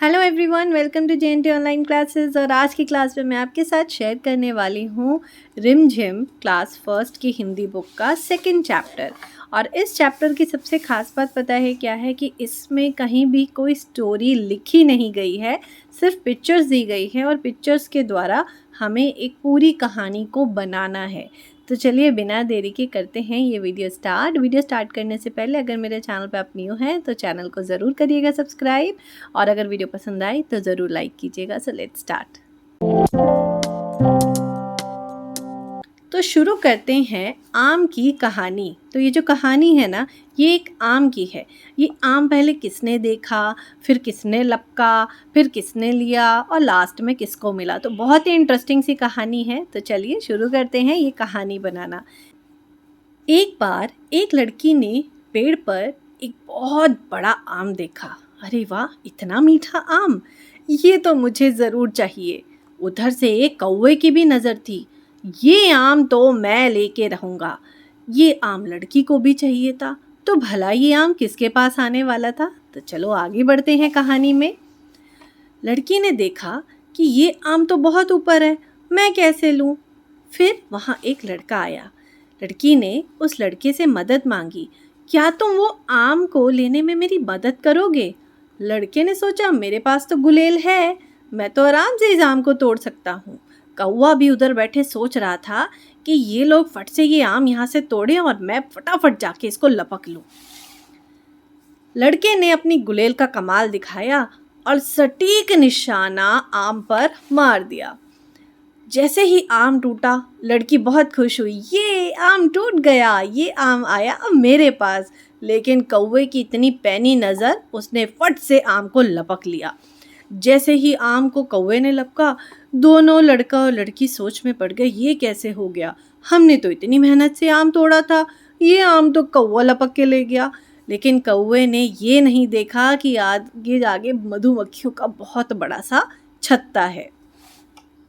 Hello everyone, welcome to JNT online classes. और आज की क्लास में मैं आपके साथ शेयर करने वाली हूँ रिमझिम क्लास फर्स्ट की हिंदी बुक का सेकंड चैप्टर। और इस चैप्टर की सबसे ख़ास बात पता है क्या है कि इसमें कहीं भी कोई स्टोरी लिखी नहीं गई है, सिर्फ पिक्चर्स दी गई है और पिक्चर्स के द्वारा हमें एक पूरी कहानी को बनाना है। तो चलिए बिना देरी के करते हैं ये वीडियो स्टार्ट करने से पहले अगर मेरे चैनल पे आप न्यू हैं तो चैनल को ज़रूर करिएगा सब्सक्राइब, और अगर वीडियो पसंद आई तो ज़रूर लाइक कीजिएगा। So let's start. तो शुरू करते हैं आम की कहानी। तो ये जो कहानी है ना, ये एक आम की है। ये आम पहले किसने देखा, फिर किसने लपका, फिर किसने लिया और लास्ट में किसको मिला। तो बहुत ही इंटरेस्टिंग सी कहानी है। तो चलिए शुरू करते हैं ये कहानी बनाना। एक बार एक लड़की ने पेड़ पर एक बहुत बड़ा आम देखा। अरे वाह, इतना मीठा आम, ये तो मुझे ज़रूर चाहिए। उधर से एक कौवे की भी नज़र थी। ये आम तो मैं लेके रहूँगा। ये आम लड़की को भी चाहिए था। तो भला ये आम किसके पास आने वाला था। तो चलो आगे बढ़ते हैं कहानी में। लड़की ने देखा कि ये आम तो बहुत ऊपर है, मैं कैसे लूँ। फिर वहाँ एक लड़का आया। लड़की ने उस लड़के से मदद मांगी। क्या तुम वो आम को लेने में मेरी मदद करोगे। लड़के ने सोचा, मेरे पास तो गुलेल है, मैं तो आराम से इस आम को तोड़ सकता हूँ। कौवा भी उधर बैठे सोच रहा था कि ये लोग फट से ये आम यहाँ से तोड़ें और मैं फटाफट जाके इसको लपक लूँ। लड़के ने अपनी गुलेल का कमाल दिखाया और सटीक निशाना आम पर मार दिया। जैसे ही आम टूटा, लड़की बहुत खुश हुई। ये आम टूट गया, ये आम आया अब मेरे पास। लेकिन कौवे की इतनी पैनी नज़र, उसने फट से आम को लपक लिया। जैसे ही आम को कौवे ने लपका, दोनों लड़का और लड़की सोच में पड़ गए, ये कैसे हो गया। हमने तो इतनी मेहनत से आम तोड़ा था, ये आम तो कौवा लपक के ले गया। लेकिन कौवे ने ये नहीं देखा कि आगे जाके मधुमक्खियों का बहुत बड़ा सा छत्ता है।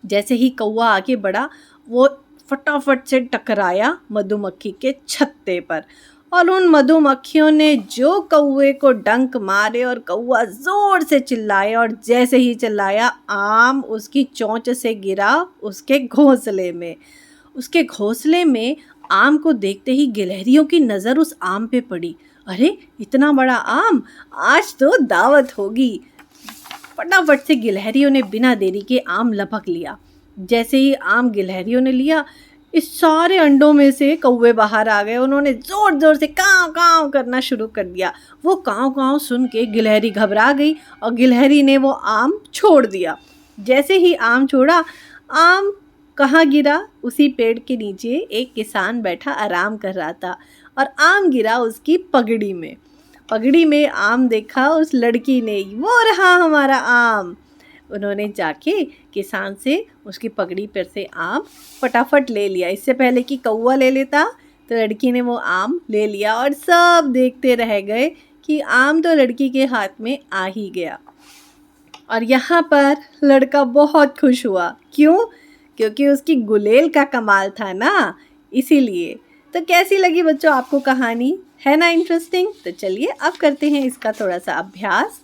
जैसे ही कौवा आगे बढ़ा, वो फटाफट से टकराया मधुमक्खी के छत्ते पर, और उन मधुमक्खियों ने जो कौवे को डंक मारे और कौवा ज़ोर से चिल्लाया, और जैसे ही चिल्लाया आम उसकी चोंच से गिरा उसके घोंसले में। उसके घोंसले में आम को देखते ही गिलहरियों की नज़र उस आम पे पड़ी। अरे इतना बड़ा आम, आज तो दावत होगी। फटाफट से गिलहरियों ने बिना देरी के आम लपक लिया। जैसे ही आम गिलहरियों ने लिया, इस सारे अंडों में से कौवे बाहर आ गए। उन्होंने ज़ोर ज़ोर से काँव काँव करना शुरू कर दिया। वो काँव काँव सुन के गिलहरी घबरा गई और गिलहरी ने वो आम छोड़ दिया। जैसे ही आम छोड़ा, आम कहाँ गिरा, उसी पेड़ के नीचे एक किसान बैठा आराम कर रहा था, और आम गिरा उसकी पगड़ी में। पगड़ी में आम देखा उस लड़की ने, वो रहा हमारा आम। उन्होंने जाके किसान से उसकी पगड़ी पर से आम फटाफट ले लिया। इससे पहले कि कौवा ले लेता, तो लड़की ने वो आम ले लिया और सब देखते रह गए कि आम तो लड़की के हाथ में आ ही गया। और यहाँ पर लड़का बहुत खुश हुआ। क्यों? क्योंकि उसकी गुलेल का कमाल था ना, इसीलिए। तो कैसी लगी बच्चों आपको कहानी, है ना इंटरेस्टिंग। तो चलिए अब करते हैं इसका थोड़ा सा अभ्यास।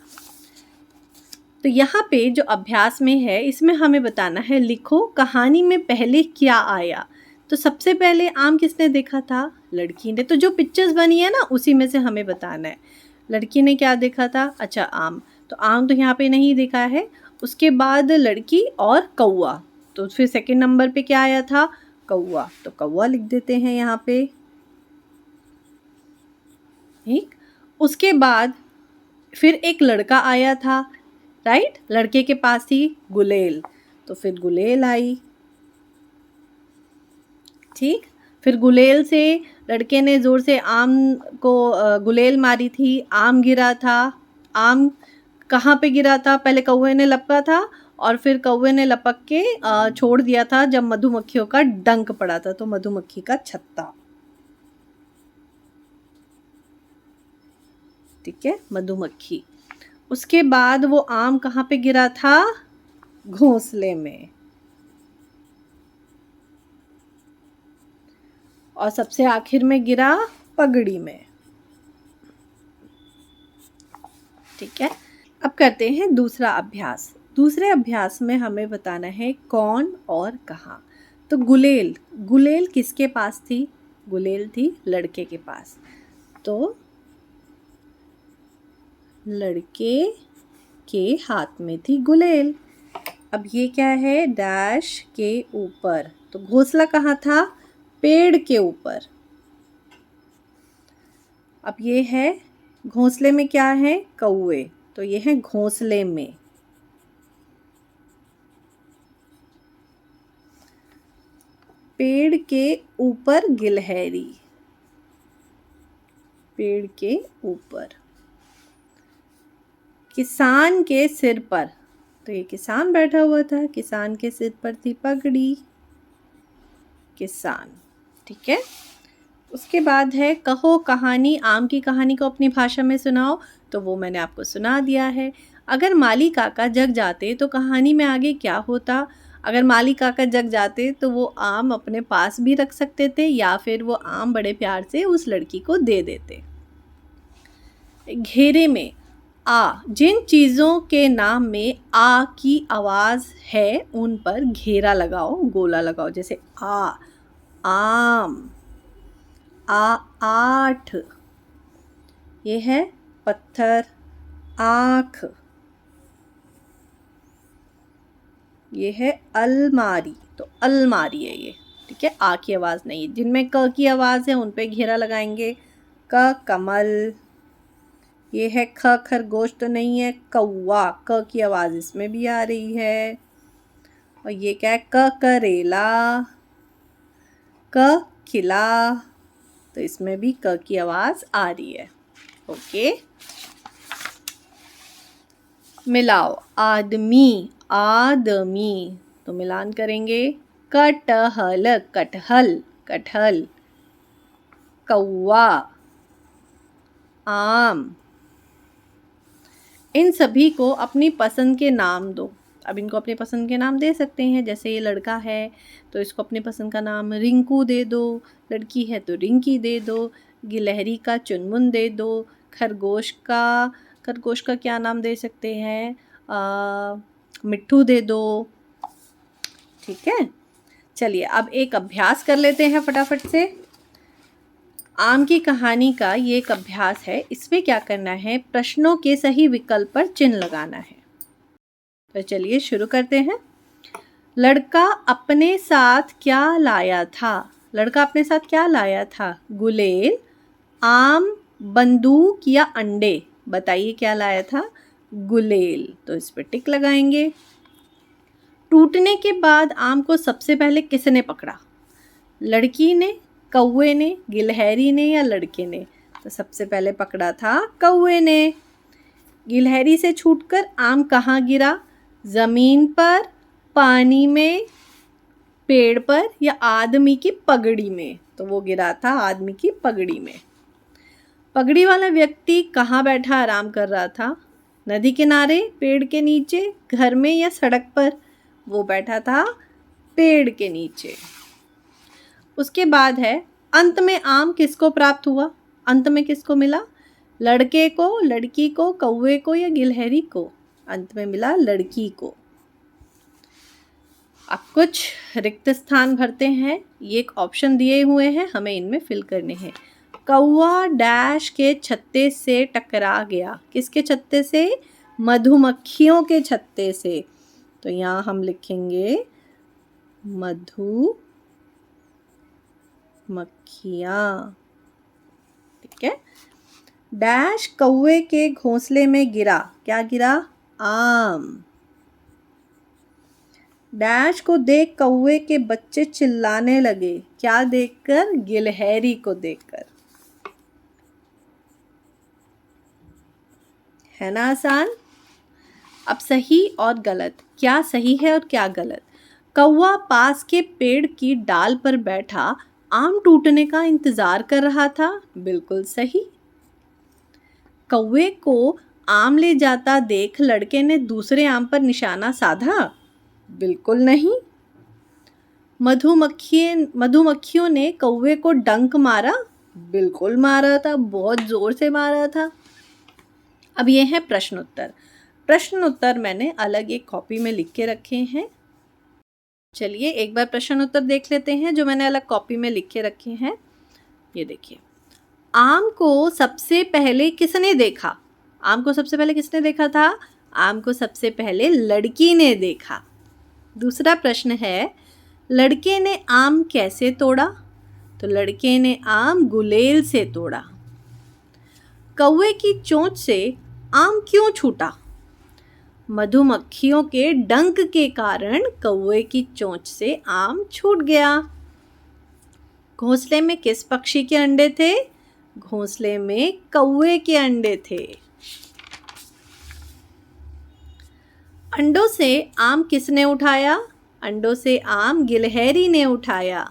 तो यहाँ पे जो अभ्यास में है, इसमें हमें बताना है, लिखो कहानी में पहले क्या आया। तो सबसे पहले आम किसने देखा था, लड़की ने। तो जो पिक्चर्स बनी है ना, उसी में से हमें बताना है। लड़की ने क्या देखा था, अच्छा आम, तो आम तो यहाँ पे नहीं देखा है। उसके बाद लड़की और कौवा, तो फिर सेकंड नंबर पे क्या आया था, कौवा। तो कौवा लिख देते हैं यहाँ पे, ठीक। उसके बाद फिर एक लड़का आया था, राइट, लड़के के पास थी गुलेल, तो फिर गुलेल आई, ठीक। फिर गुलेल से लड़के ने ज़ोर से आम को गुलेल मारी थी, आम गिरा था। आम कहाँ पे गिरा था, पहले कौवे ने लपका था और फिर कौवे ने लपक के छोड़ दिया था जब मधुमक्खियों का डंक पड़ा था, तो मधुमक्खी का छत्ता, ठीक है, मधुमक्खी। उसके बाद वो आम कहाँ पे गिरा था, घोंसले में। और सबसे आखिर में गिरा पगड़ी में, ठीक है। अब करते हैं दूसरा अभ्यास। दूसरे अभ्यास में हमें बताना है कौन और कहाँ। तो गुलेल, गुलेल किसके पास थी? गुलेल थी लड़के के पास। तो लड़के के हाथ में थी गुलेल। अब ये क्या है? डैश के ऊपर। तो घोंसला कहाँ था? पेड़ के ऊपर। अब ये है घोंसले में क्या है? कौवे। तो ये है घोंसले में। पेड़ के ऊपर गिलहरी, पेड़ के ऊपर। किसान के सिर पर, तो ये किसान बैठा हुआ था, किसान के सिर पर थी पगड़ी, किसान। ठीक है। उसके बाद है कहो कहानी, आम की कहानी को अपनी भाषा में सुनाओ। तो वो मैंने आपको सुना दिया है। अगर माली काका जग जाते तो कहानी में आगे क्या होता? अगर माली काका जग जाते तो वो आम अपने पास भी रख सकते थे या फिर वो आम बड़े प्यार से उस लड़की को दे देते। घेरे में आ, जिन चीज़ों के नाम में आ की आवाज़ है उन पर घेरा लगाओ, गोला लगाओ। जैसे आ, आम। आठ, ये है पत्थर। आँख, ये है अलमारी। तो अलमारी है ये। ठीक है। आ की आवाज़ नहीं, जिनमें क की आवाज़ है उन पे घेरा लगाएंगे। क कमल, ये है ख खरगोश तो नहीं है, कौवा। क की आवाज़ इसमें भी आ रही है। और ये क्या है? क करेला, क खिला। तो इसमें भी क की आवाज़ आ रही है। ओके। मिलाओ, आदमी, आदमी। तो मिलान करेंगे। कटहल, कटहल, कटहल। कौवा, आम। इन सभी को अपनी पसंद के नाम दो। अब इनको अपनी पसंद के नाम दे सकते हैं। जैसे ये लड़का है तो इसको अपनी पसंद का नाम रिंकू दे दो, लड़की है तो रिंकी दे दो, गिलहरी का चुनमुन दे दो, खरगोश का क्या नाम दे सकते हैं? मिट्ठू दे दो। ठीक है। चलिए अब एक अभ्यास कर लेते हैं फटाफट से। आम की कहानी का ये एक अभ्यास है। इसमें क्या करना है? प्रश्नों के सही विकल्प पर चिन्ह लगाना है। तो चलिए शुरू करते हैं। लड़का अपने साथ क्या लाया था? लड़का अपने साथ क्या लाया था? गुलेल, आम, बंदूक या अंडे? बताइए क्या लाया था? गुलेल। तो इस पर टिक लगाएंगे। टूटने के बाद आम को सबसे पहले किसने पकड़ा? लड़की ने, कौवे ने, गिलहरी ने या लड़के ने? तो सबसे पहले पकड़ा था कौवे ने। गिलहरी से छूटकर आम कहाँ गिरा? ज़मीन पर, पानी में, पेड़ पर या आदमी की पगड़ी में? तो वो गिरा था आदमी की पगड़ी में। पगड़ी वाला व्यक्ति कहाँ बैठा आराम कर रहा था? नदी किनारे, पेड़ के नीचे, घर में या सड़क पर? वो बैठा था पेड़ के नीचे। उसके बाद है अंत में आम किसको प्राप्त हुआ? अंत में किसको मिला? लड़के को, लड़की को, कौवे को या गिलहरी को? अंत में मिला लड़की को। अब कुछ रिक्त स्थान भरते हैं। ये एक ऑप्शन दिए हुए हैं, हमें इनमें फिल करने हैं। कौवा डैश के छत्ते से टकरा गया। किसके छत्ते से? मधुमक्खियों के छत्ते से। तो यहाँ हम लिखेंगे मधुमक्खियाँ। ठीक है। डैश कौवे के घोंसले में गिरा। क्या गिरा? आम। डैश को देख कौवे के बच्चे चिल्लाने लगे। क्या देखकर? गिलहरी को देखकर। है ना आसान? अब सही और गलत, क्या सही है और क्या गलत? कौवा पास के पेड़ की डाल पर बैठा आम टूटने का इंतजार कर रहा था। बिल्कुल सही। कौवे को आम ले जाता देख लड़के ने दूसरे आम पर निशाना साधा। बिल्कुल नहीं। मधुमक्खियों ने कौवे को डंक मारा। बिल्कुल मारा था, बहुत जोर से मारा था। अब ये है प्रश्न उत्तर। प्रश्न उत्तर मैंने अलग एक कॉपी में लिख के रखे हैं। चलिए एक बार प्रश्न उत्तर देख लेते हैं जो मैंने अलग कॉपी में लिख के रखे हैं। ये देखिए, आम को सबसे पहले किसने देखा? आम को सबसे पहले किसने देखा था? आम को सबसे पहले लड़की ने देखा। दूसरा प्रश्न है, लड़के ने आम कैसे तोड़ा? तो लड़के ने आम गुलेल से तोड़ा। कौवे की चोंच से आम क्यों छूटा? मधुमक्खियों के डंक के कारण कौवे की चोंच से आम छूट गया। घोंसले में किस पक्षी के अंडे थे? घोंसले में कौवे के अंडे थे। अंडों से आम किसने उठाया? अंडों से आम गिलहरी ने उठाया।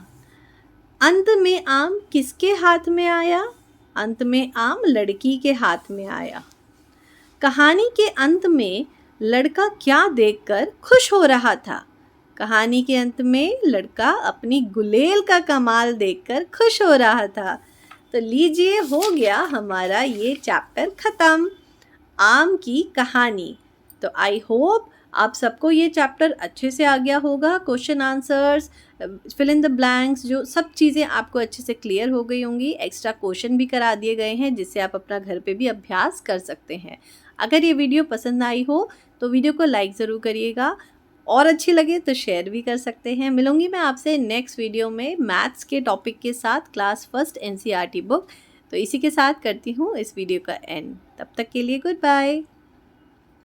अंत में आम किसके हाथ में आया? अंत में आम लड़की के हाथ में आया। कहानी के अंत में लड़का क्या देखकर खुश हो रहा था? कहानी के अंत में लड़का अपनी गुलेल का कमाल देखकर खुश हो रहा था। तो लीजिए, हो गया हमारा ये चैप्टर ख़त्म, आम की कहानी। तो आई होप आप सबको ये चैप्टर अच्छे से आ गया होगा। Question answers, fill in the blanks, जो सब चीज़ें आपको अच्छे से क्लियर हो गई होंगी। एक्स्ट्रा क्वेश्चन भी करा दिए गए हैं जिससे आप अपना घर पे भी अभ्यास कर सकते हैं। अगर ये वीडियो पसंद आई हो तो वीडियो को लाइक ज़रूर करिएगा, और अच्छी लगे तो शेयर भी कर सकते हैं। मिलूंगी मैं आपसे नेक्स्ट वीडियो में मैथ्स के टॉपिक के साथ, क्लास फर्स्ट NCERT बुक। तो इसी के साथ करती हूँ इस वीडियो का एंड। तब तक के लिए गुड बाय।